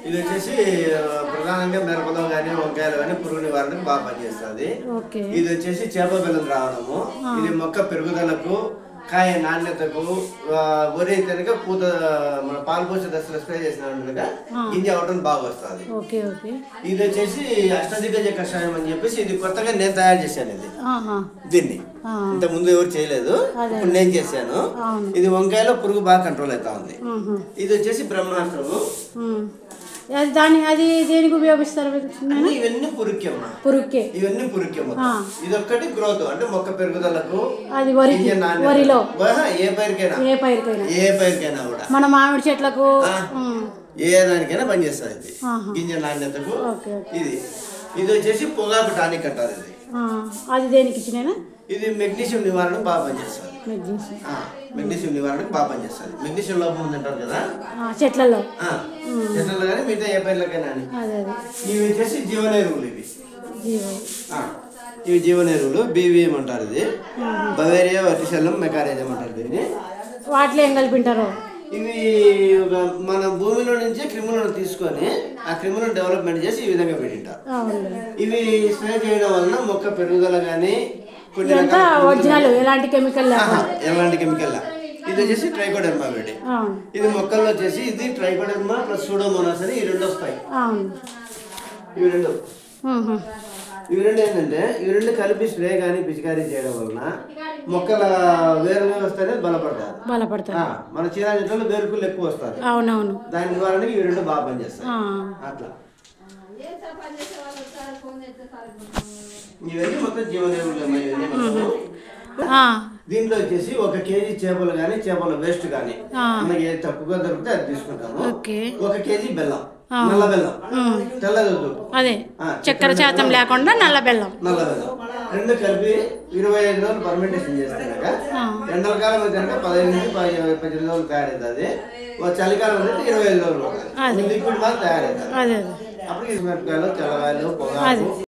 ఇది వచ్చేసి ప్రధానంగా మిరపలో కానీ వంకాయలు కానీ పురుగు నివారణకు బాగా పనిచేస్తుంది. ఇది వచ్చేసి చేప బెల్లం రావడము. ఇది మొక్క పెరుగుదలకు, కాయ నాణ్యతకు, వరి అయితే పూత మన పాలు పోసే దశలో స్ప్రే చేసినట్టుగా గింజ అవడం బాగా వస్తుంది. ఇది వచ్చేసి అష్టదిగ్గజ కషాయం అని చెప్పేసి ఇది కొత్తగా నేను తయారు చేశాను. ఇది దీన్ని ఇంత ముందు ఎవరు చేయలేదు, ఇప్పుడు నేను చేశాను. ఇది వంకాయలో పురుగు బాగా కంట్రోల్ అవుతా ఉంది. ఇది వచ్చేసి బ్రహ్మాస్త్రము. అది దేనికి ఉపయోగిస్తారు? ఇవన్నీ పురుక్యమ్మా, ఇవన్నీ పురుక్యమ్మ. ఇది ఒక్కటి గ్రోత్ అంటే మొక్క పెరుగుదలకు, అది వరిలో ఏ పైరుకైనా కూడా, మన మామిడి చెట్లకు ఏ దానికైనా పనిచేస్తుంది. ఇది గింజ నాణ్యతకు. ఇది వచ్చేసి పొగాకు టానిక్ అంటారు. ఇది అది దేనికి ఇచ్చినా? ఇది మెగ్నీషియం నివారణకు బాగా పనిచేస్తుంది. మెగ్నీషియం నివారణకు బాగా పనిచేస్తుంది. మెగ్నీషియం లోపం ఉందంటారు కదా చెట్లలో కానీ మిగతా ఏ పైర్లకైనా. ఇవి వచ్చేసి జీవనెరువులు. ఇవి జీవనెరువులు BVM అంటారు. ఇది బవేరియా వర్టిసెల్లం మెకానిజం అంటారు దీన్ని. వాటిలో ఏం కలిపింటారు? ఇవి మన భూమిలో నుంచి క్రిములను తీసుకొని ఆ క్రిములను డెవలప్మెంట్ చేసి ఈ విధంగా పెట్టింటారు. ఇవి స్ప్రే చేయడం వలన మొక్క పెరుగుదల కానీ ఎలాంటి కెమికల్. ఇది వచ్చేసి ట్రైకోడెర్మా వేడి. ఇది మొక్కల్లో వచ్చేసి ఇది ట్రైకోడెర్మా ప్లస్ సూడోమోనాస్ అని ఈ రెండు వస్తాయి. ఇవి రెండు ఏంటంటే ఇవి రెండు కలిపి స్ప్రే కానీ పిచికారీ చేయడం వలన మొక్కల వేరు వ్యవస్థ అనేది బలపడతాయి. మన చీరా చెట్లలో వేరుకులు ఎక్కువ వస్తాయి. దాని నివారణకి ఇవి రెండు బాగా పనిచేస్తాయి. అట్లా ఇవన్నీ మొత్తం జీవనెరువులు. దీంట్లో వచ్చేసి 1 కేజీ చేపలు కానీ చేపల వేస్ట్ కానీ మనకి ఏది తక్కువగా దొరికితే అది తీసుకుంటాము. 1 కేజీ బెల్లం, నల్ల బెల్లం, తెల్లదు అదే చక్కెర శాతం లేకుండా నల్ల బెల్లం రెండు కలిపి 25 రోజులు ఫర్మెంటేషన్ చేస్తే కనుక ఎండలకాలం అయితే కనుక 15 నుంచి 18 రోజులు తయారవుతుంది. చలికాలం అయితే 25 రోజులు లిక్విడ్ బాగా తయారవుతుంది. అప్పుడు మిరపకాయలు, తెల్లకాయలు, పొగాకు